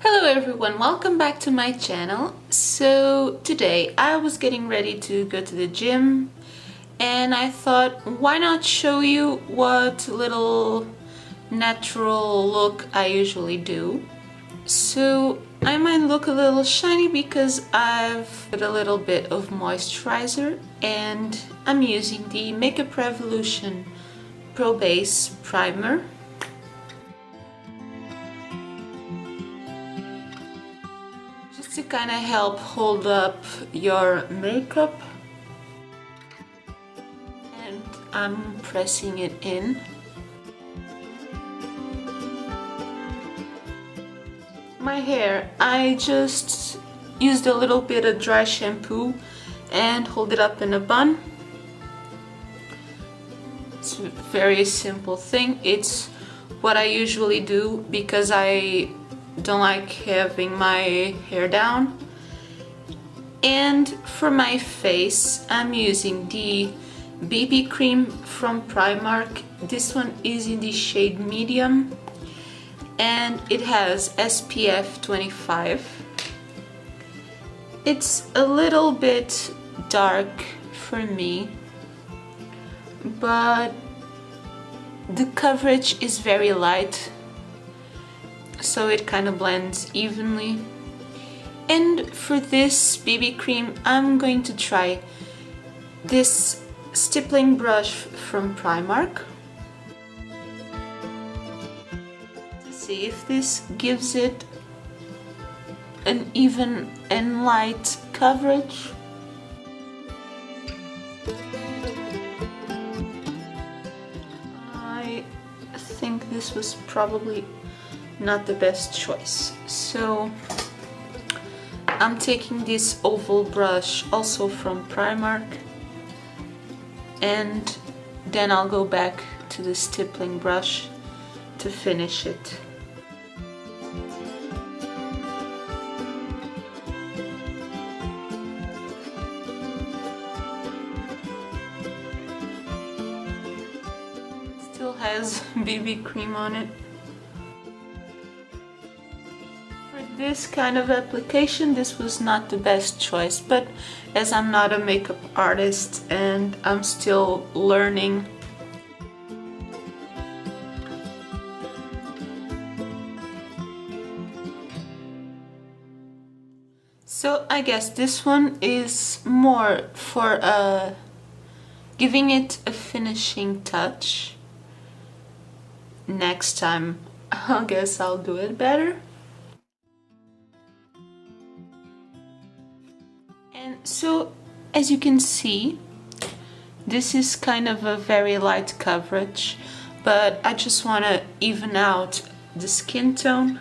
Hello everyone, welcome back to my channel. So today I was getting ready to go to the gym and I thought, why not show you what little natural look I usually do. So I might look a little shiny because I've put a little bit of moisturizer and I'm using the Makeup Revolution Pro Base Primer. To kind of help hold up your makeup, and I'm pressing it in. My hair, I just used a little bit of dry shampoo and hold it up in a bun. It's a very simple thing. It's what I usually do because I don't like having my hair down. And for my face, I'm using the BB cream from Primark. This one is in the shade medium and it has SPF 25. It's a little bit dark for me, but the coverage is very light, so it kind of blends evenly. And for this BB cream, I'm going to try this stippling brush from Primark to see if this gives it an even and light coverage. I think this was probably not the best choice. So I'm taking this oval brush also from Primark and then I'll go back to the stippling brush to finish it. Still has BB cream on it. This kind of application, this was not the best choice, but as I'm not a makeup artist and I'm still learning, so I guess this one is more for giving it a finishing touch. Next time I guess I'll do it better. So as you can see, this is kind of a very light coverage, but I just want to even out the skin tone.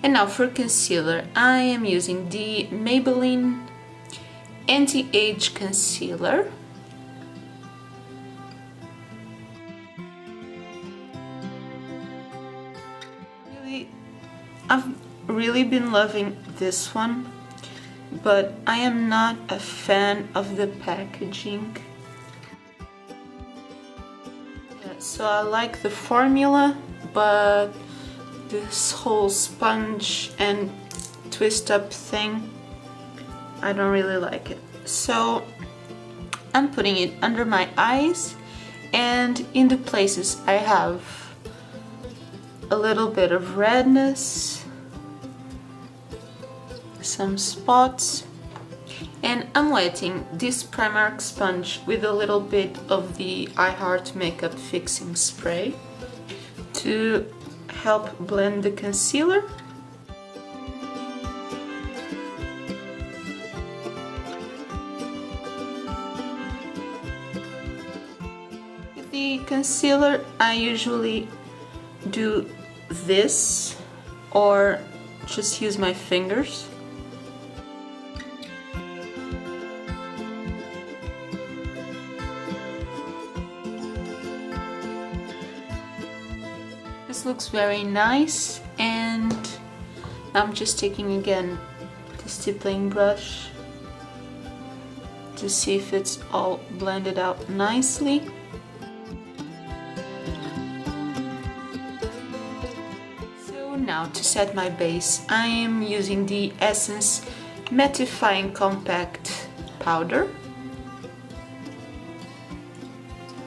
And now for concealer, I am using the Maybelline Anti-Age Concealer. I've really been loving this one, but I am not a fan of the packaging. Yeah, so I like the formula, but this whole sponge and twist up thing, I don't really like it. So I'm putting it under my eyes and in the places I have a little bit of redness, some spots, and I'm wetting this Primark sponge with a little bit of the I Heart Makeup Fixing Spray to help blend the concealer. With the concealer, I usually do this or just use my fingers. This looks very nice, and I'm just taking again the stippling brush to see if it's all blended out nicely. now, to set my base, I am using the Essence Mattifying Compact Powder.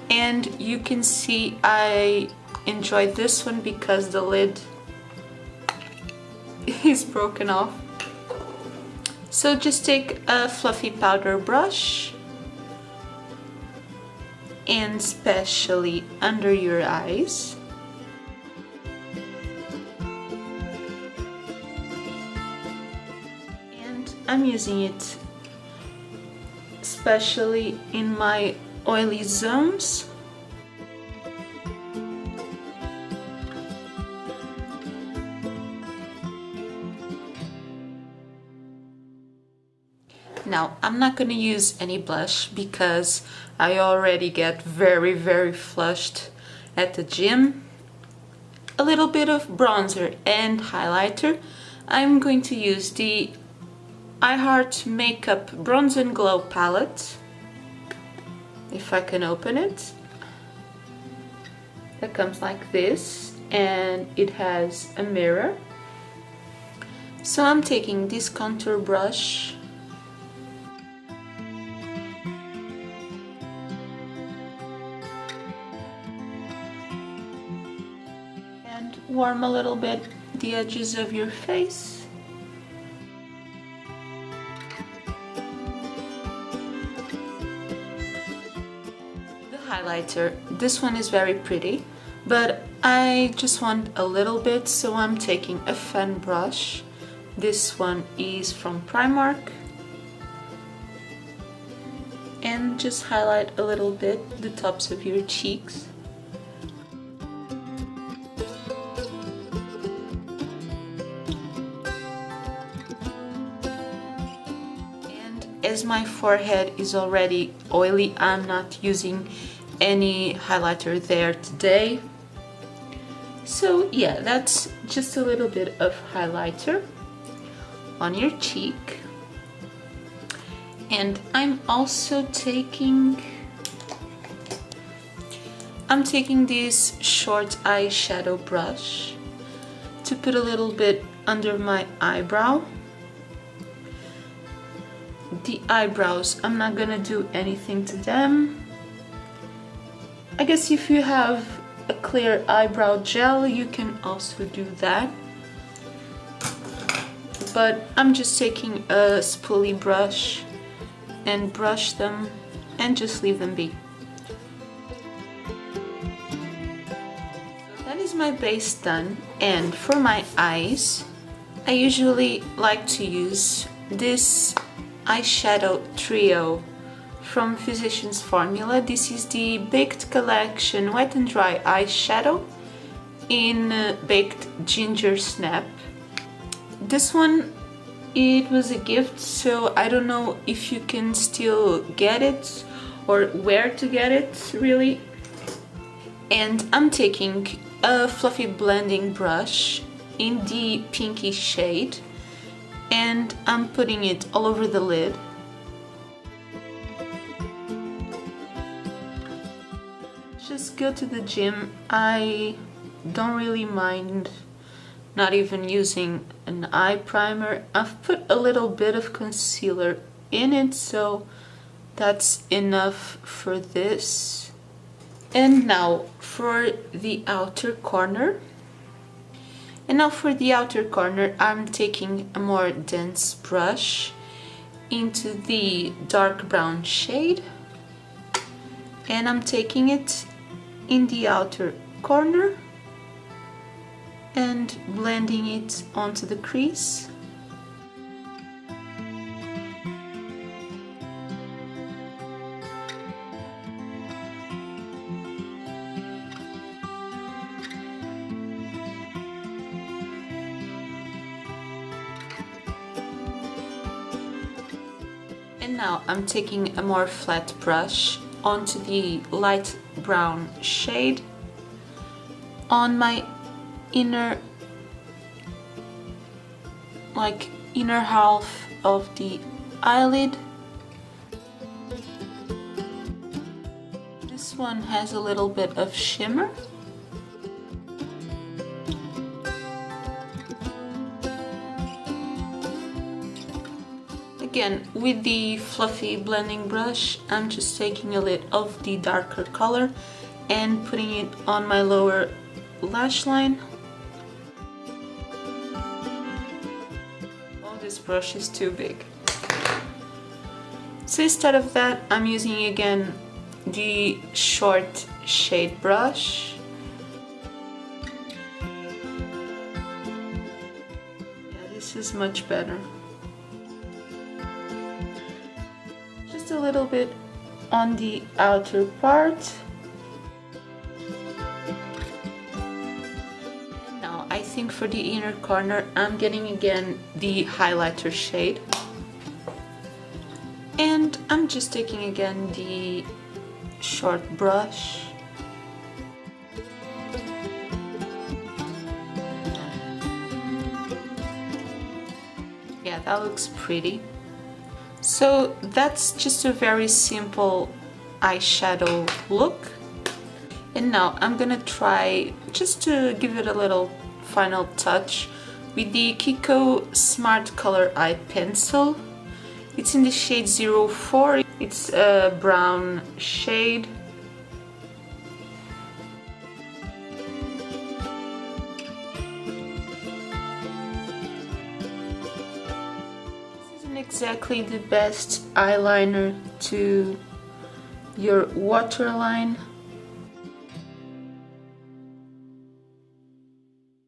And you can see I enjoy this one because the lid is broken off. So just take a fluffy powder brush, and especially under your eyes. And I'm using it especially in my oily zones. Now, I'm not going to use any blush because I already get very flushed at the gym. A little bit of bronzer and highlighter. I'm going to use the I Heart Makeup Bronze and Glow palette. If I can open it. It comes like this and it has a mirror. So I'm taking this contour brush and warm a little bit the edges of your face. Highlighter. This one is very pretty, but I just want a little bit, so I'm taking a fan brush. This one is from Primark, and just highlight a little bit the tops of your cheeks. And as my forehead is already oily, I'm not using any highlighter there today. So yeah, that's just a little bit of highlighter on your cheek. And I'm also taking this short eyeshadow brush to put a little bit under my eyebrow. The eyebrows, I'm not gonna do anything to them. I guess if you have a clear eyebrow gel, you can also do that. But I'm just taking a spoolie brush and brush them and just leave them be. So that is my base done. And for my eyes, I usually like to use this eyeshadow trio from Physicians Formula. This is the Baked Collection Wet and Dry Eyeshadow in Baked Gingersnap. This one, it was a gift, so I don't know if you can still get it or where to get it really. And I'm taking a fluffy blending brush in the pinky shade and I'm putting it all over the lid. Just go to the gym. I don't really mind not even using an eye primer. I've put a little bit of concealer in it, so that's enough for this. And now for the outer corner. I'm taking a more dense brush into the dark brown shade, and I'm taking it in the outer corner and blending it onto the crease. And now I'm taking a more flat brush onto the light brown shade on my inner half of the eyelid. This one has a little bit of shimmer. Again, with the fluffy blending brush, I'm just taking a little of the darker color and putting it on my lower lash line. Oh, this brush is too big. So instead of that, I'm using again the short shade brush. Yeah, this is much better. Just a little bit on the outer part. And now I think for the inner corner, I'm getting again the highlighter shade. And I'm just taking again the short brush. Yeah, that looks pretty. So that's just a very simple eyeshadow look. And now I'm gonna try, just to give it a little final touch, with the Kiko Smart Color Eye Pencil. It's in the shade 04. It's a brown shade. This isn't exactly the best eyeliner to your waterline,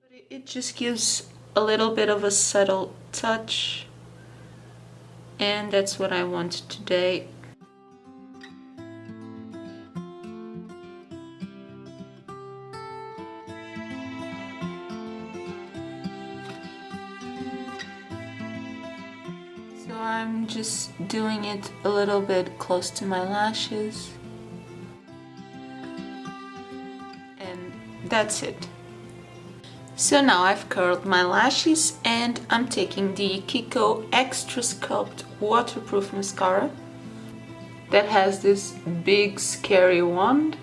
but it just gives a little bit of a subtle touch. And that's what I want today. So I'm just doing it a little bit close to my lashes. And that's it. So now I've curled my lashes and I'm taking the Kiko Extra Sculpt Waterproof Mascara that has this big scary wand,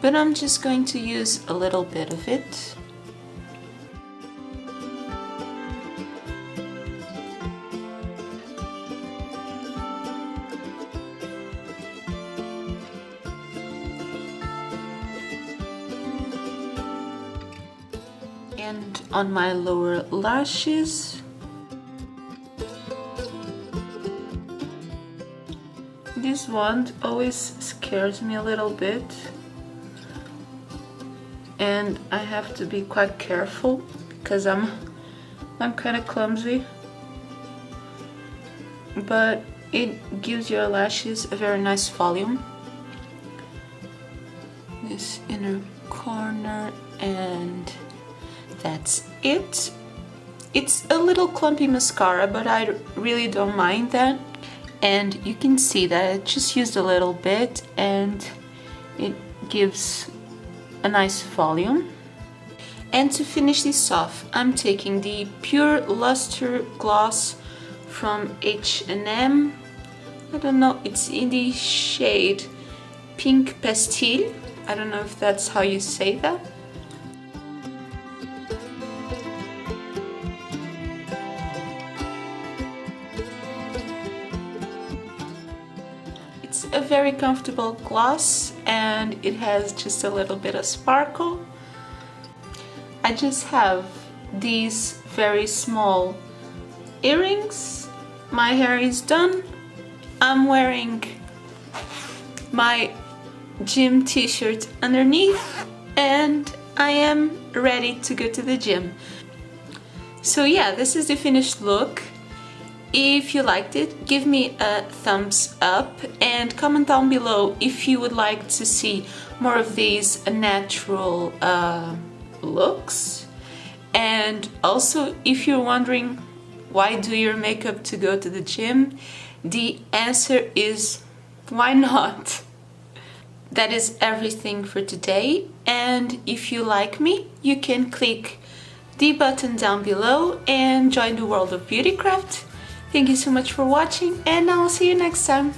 but I'm just going to use a little bit of it. And on my lower lashes. This wand always scares me a little bit, and I have to be quite careful because I'm kind of clumsy, but it gives your lashes a very nice volume. This inner corner, and that's it. It's a little clumpy mascara, but I really don't mind that. And you can see that I just used a little bit and it gives a nice volume. And to finish this off, I'm taking the Pure Lustre Gloss from H&M. I don't know, it's in the shade Pink Pastille. I don't know if that's how you say that. It's a very comfortable gloss and it has just a little bit of sparkle. I just have these very small earrings. My hair is done. I'm wearing my gym t-shirt underneath and I am ready to go to the gym. So yeah, this is the finished look. If you liked it, give me a thumbs up and comment down below if you would like to see more of these natural looks. And also, if you're wondering why do your makeup to go to the gym, the answer is why not? That is everything for today, and if you like me, you can click the button down below and join the world of BeautyCraft. Thank you so much for watching, and I'll see you next time.